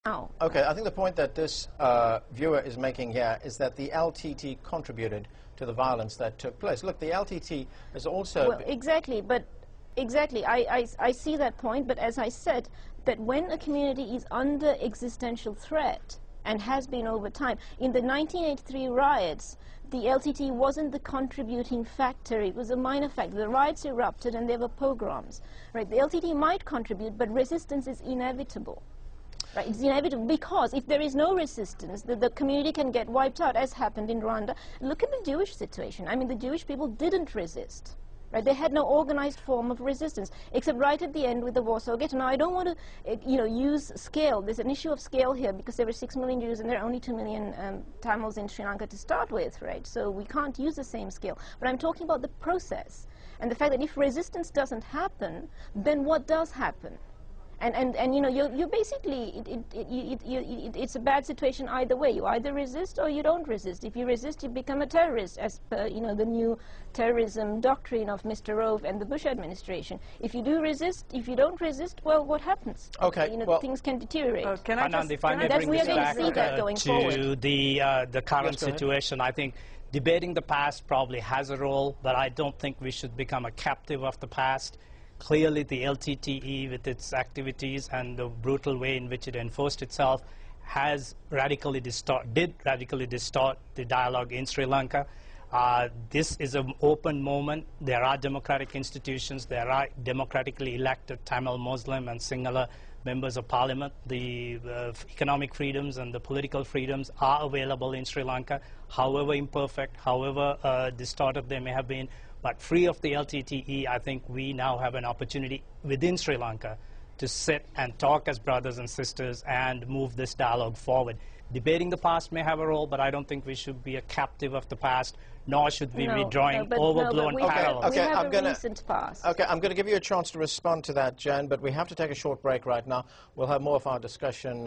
now. Okay, I think the point that this viewer is making here is that the LTT contributed to the violence that took place. Look, the LTT is also... Well, exactly, but exactly, I see that point, but as I said, that when a community is under existential threat, and has been over time, in the 1983 riots, the LTT wasn't the contributing factor, it was a minor factor. The riots erupted and there were pogroms. Right? The LTT might contribute, but resistance is inevitable. Right? It's inevitable because if there is no resistance, the community can get wiped out, as happened in Rwanda. Look at the Jewish situation. I mean, the Jewish people didn't resist. Right? They had no organized form of resistance, except right at the end with the Warsaw Ghetto. Now, I don't want to, use scale. There's an issue of scale here because there were 6 million Jews and there are only 2 million Tamils in Sri Lanka to start with, right? So we can't use the same scale. But I'm talking about the process and the fact that if resistance doesn't happen, then what does happen? And you basically, it's a bad situation either way. You either resist or you don't resist. If you resist, you become a terrorist, as per, the new terrorism doctrine of Mr. Rove and the Bush administration. If you do resist, if you don't resist, well, what happens? Okay, things can deteriorate. Can I just we are going to see that going forward. To the current situation, I think debating the past probably has a role, but I don't think we should become a captive of the past. Clearly, the LTTE, with its activities and the brutal way in which it enforced itself, did radically distort the dialogue in Sri Lanka. This is an open moment. There are democratic institutions. There are democratically elected Tamil, Muslim, and Sinhala members of parliament. The economic freedoms and the political freedoms are available in Sri Lanka, however imperfect, however distorted they may have been. But free of the LTTE, I think we now have an opportunity within Sri Lanka to sit and talk as brothers and sisters and move this dialogue forward. Debating the past may have a role, but I don't think we should be a captive of the past, nor should we be drawing overblown parallels. We have a recent past. Okay, I'm going to give you a chance to respond to that, Jan, but we have to take a short break right now. We'll have more of our discussion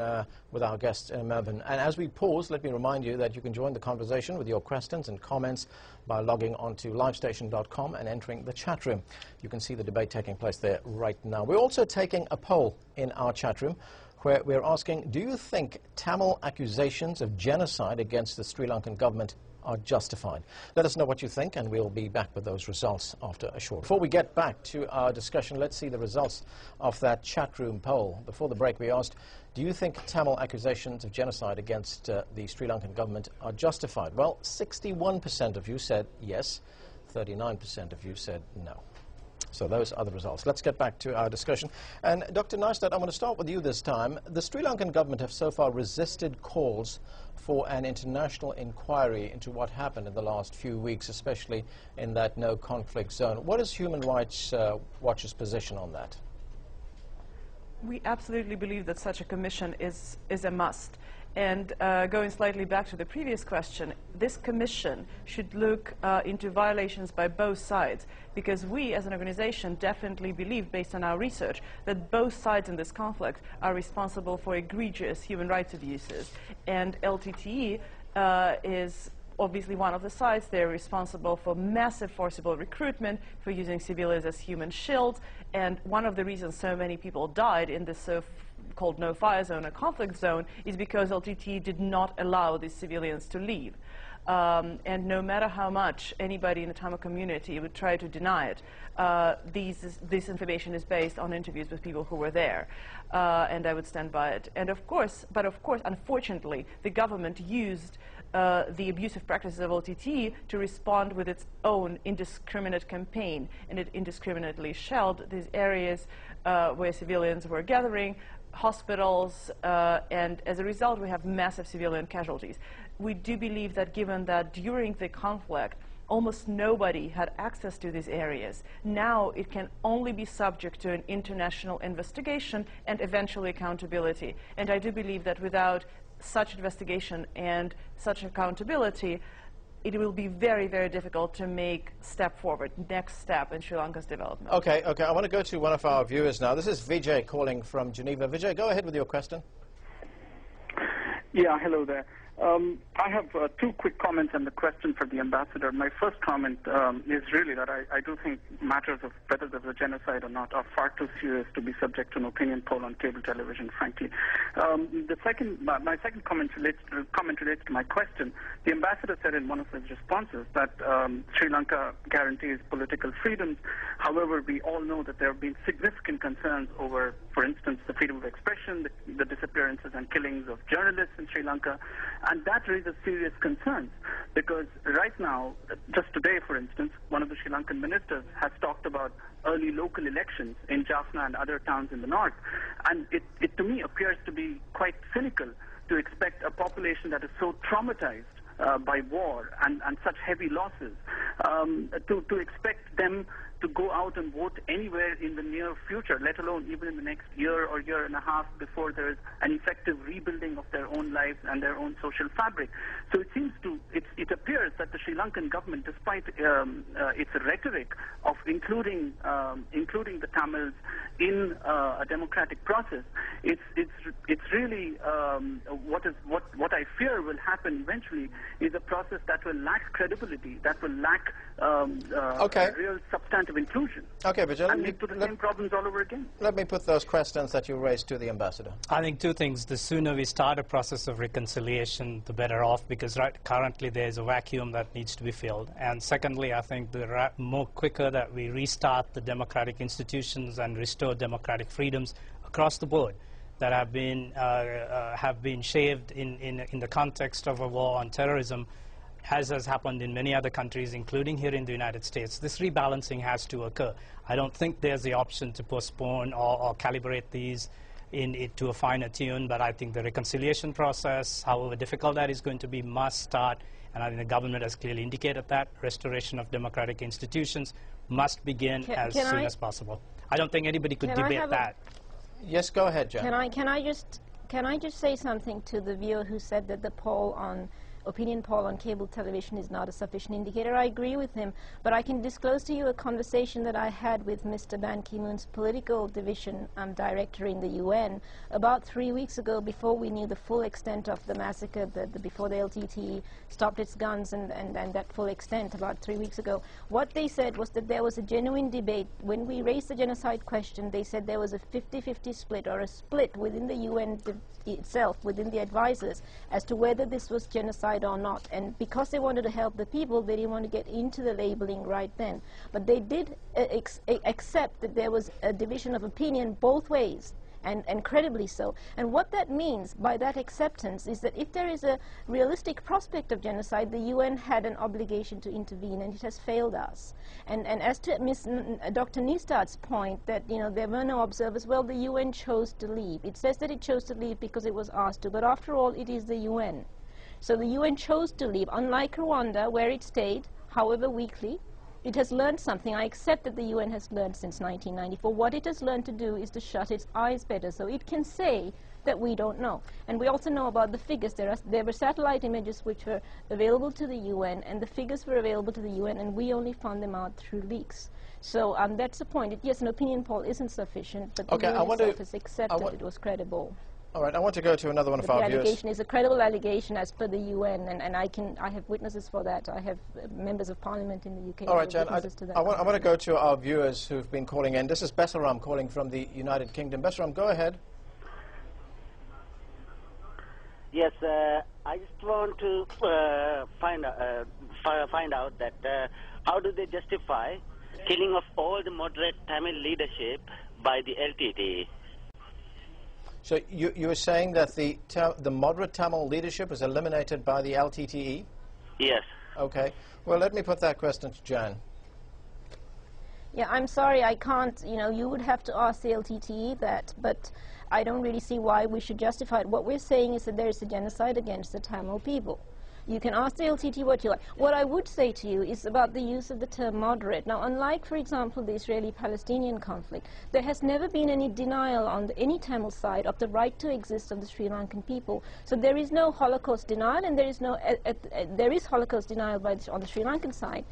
with our guests in Melbourne. And as we pause, let me remind you that you can join the conversation with your questions and comments by logging on to livestation.com and entering the chat room. You can see the debate taking place there right now. We're also taking a poll in our chat room, where we're asking, do you think Tamil accusations of genocide against the Sri Lankan government are justified? Let us know what you think, and we'll be back with those results after a short. Before we get back to our discussion, let's see the results of that chat room poll. Before the break, we asked, do you think Tamil accusations of genocide against the Sri Lankan government are justified? Well, 61% of you said yes, 39% of you said no. So those are the results. Let's get back to our discussion. And Dr. Neistat, I'm going to start with you this time. The Sri Lankan government have so far resisted calls for an international inquiry into what happened in the last few weeks, especially in that no-conflict zone. What is Human Rights Watch's position on that? We absolutely believe that such a commission is a must. And going slightly back to the previous question, this commission should look into violations by both sides, because we as an organization definitely believe, based on our research, that both sides in this conflict are responsible for egregious human rights abuses. And LTTE is obviously one of the sides. They're responsible for massive forcible recruitment, for using civilians as human shields, and one of the reasons so many people died in this so-called no-fire zone, a conflict zone, is because LTT did not allow these civilians to leave. And no matter how much anybody in the Tamil community would try to deny it, this information is based on interviews with people who were there, and I would stand by it. And of course, unfortunately, the government used the abusive practices of LTT to respond with its own indiscriminate campaign, and it indiscriminately shelled these areas where civilians were gathering, hospitals, and as a result we have massive civilian casualties. We do believe that given that during the conflict almost nobody had access to these areas, now it can only be subject to an international investigation and eventually accountability. And I do believe that without such investigation and such accountability, it will be very, very difficult to make next step in Sri Lanka's development. Okay, I want to go to one of our viewers now. This is Vijay calling from Geneva. Vijay, go ahead with your question. Yeah, hello there. I have two quick comments and the question for the ambassador. My first comment is really that I do think matters of whether there's a genocide or not are far too serious to be subject to an opinion poll on cable television, frankly. My second comment relates to my question. The ambassador said in one of his responses that Sri Lanka guarantees political freedoms. However, we all know that there have been significant concerns over, for instance, the freedom of expression, the disappearances and killings of journalists in Sri Lanka. And that raises serious concerns because right now, just today, for instance, one of the Sri Lankan ministers has talked about early local elections in Jaffna and other towns in the north. And it to me appears to be quite cynical to expect a population that is so traumatized by war and such heavy losses, to expect them to go out and vote anywhere in the near future, let alone even in the next year or year and a half before there is an effective rebuilding of their own lives and their own social fabric. So it appears that the Sri Lankan government, despite its rhetoric of including the Tamils in a democratic process, it's really what I fear will happen eventually is a process that will lack credibility, that will lack real substantive inclusion. Okay, Vijay, and lead to the same problems all over again. Let me put those questions that you raised to the ambassador. I think two things. The sooner we start a process of reconciliation, the better off, because currently there's a vacuum that needs to be filled. And secondly, I think the more quicker that we restart the democratic institutions and restore democratic freedoms across the board that have been shaved in the context of a war on terrorism, as has happened in many other countries, including here in the United States. This rebalancing has to occur. I don't think there's the option to postpone or calibrate these to a finer tune, but I think the reconciliation process, however difficult that is going to be, must start, and I think the government has clearly indicated that. Restoration of democratic institutions must begin as soon as possible. I don't think anybody could debate that. Yes, go ahead, Jen. Can I just say something to the viewer who said that the opinion poll on cable television is not a sufficient indicator? I agree with him, but I can disclose to you a conversation that I had with Mr. Ban Ki-moon's political division director in the UN about 3 weeks ago, before we knew the full extent of the massacre, before the LTTE stopped its guns and that full extent about 3 weeks ago. What they said was that there was a genuine debate. When we raised the genocide question, they said there was a 50-50 split, or a split within the UN itself, within the advisors, as to whether this was genocide or not. And because they wanted to help the people, they didn't want to get into the labeling right then. But they did accept that there was a division of opinion both ways, and credibly so. And what that means by that acceptance is that if there is a realistic prospect of genocide, the UN had an obligation to intervene, and it has failed us. And as to Dr. Nistad's point that there were no observers, well, the UN chose to leave. It says that it chose to leave because it was asked to, but after all, it is the UN. So the UN chose to leave, unlike Rwanda, where it stayed, however weakly. It has learned something. I accept that the UN has learned since 1994. What it has learned to do is to shut its eyes better, so it can say that we don't know. And we also know about the figures. There were satellite images which were available to the UN, and the figures were available to the UN, and we only found them out through leaks. So that's the point. Yes, an opinion poll isn't sufficient, but the UN itself has accepted it was credible. All right, I want to go to another one of our viewers. The allegation is a credible allegation as per the UN, and I have witnesses for that. I have members of parliament in the UK. All right, Jan, I want to go to our viewers who've been calling in. This is Besaram calling from the United Kingdom. Besaram, go ahead. Yes, I just want to find out that how do they justify killing of all the moderate Tamil leadership by the LTTE? So you were saying that the moderate Tamil leadership was eliminated by the LTTE? Yes. Okay. Well, let me put that question to Jan. Yeah, I'm sorry, I can't. You would have to ask the LTTE that, but I don't really see why we should justify it. What we're saying is that there is a genocide against the Tamil people. You can ask the LTT what you like. What I would say to you is about the use of the term moderate. Now, unlike, for example, the Israeli-Palestinian conflict, there has never been any denial on any Tamil side of the right to exist of the Sri Lankan people. So there is no Holocaust denial, and there is no there is Holocaust denial on the Sri Lankan side,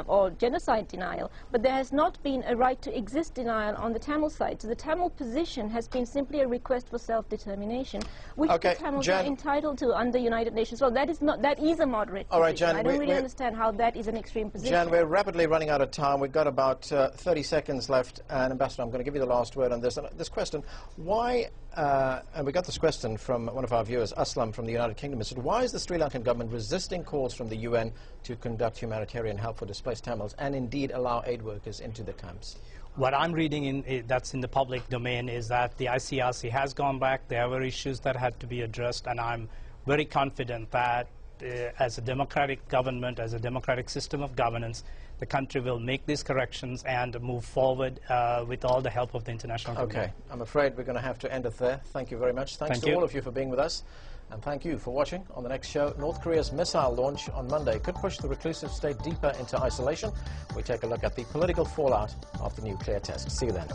or genocide denial, but there has not been a right to exist denial on the Tamil side. So the Tamil position has been simply a request for self-determination, which the Tamils are entitled to under United Nations. Well, that is a moderate position. Right, Jan, I don't really understand how that is an extreme position. Jan, we're rapidly running out of time. We've got about 30 seconds left, and Ambassador, I'm going to give you the last word on this. This question, why, and we got this question from one of our viewers, Aslam from the United Kingdom, said, why is the Sri Lankan government resisting calls from the UN to conduct humanitarian help for displaced Tamils and indeed allow aid workers into the camps? What I'm reading that's in the public domain is that the ICRC has gone back. There were issues that had to be addressed, and I'm very confident that as a democratic government, as a democratic system of governance, the country will make these corrections and move forward with all the help of the international community. Okay, I'm afraid we're going to have to end it there. Thank you very much. Thanks to all of you for being with us. And thank you for watching. On the next show, North Korea's missile launch on Monday could push the reclusive state deeper into isolation. We take a look at the political fallout of the nuclear test. See you then.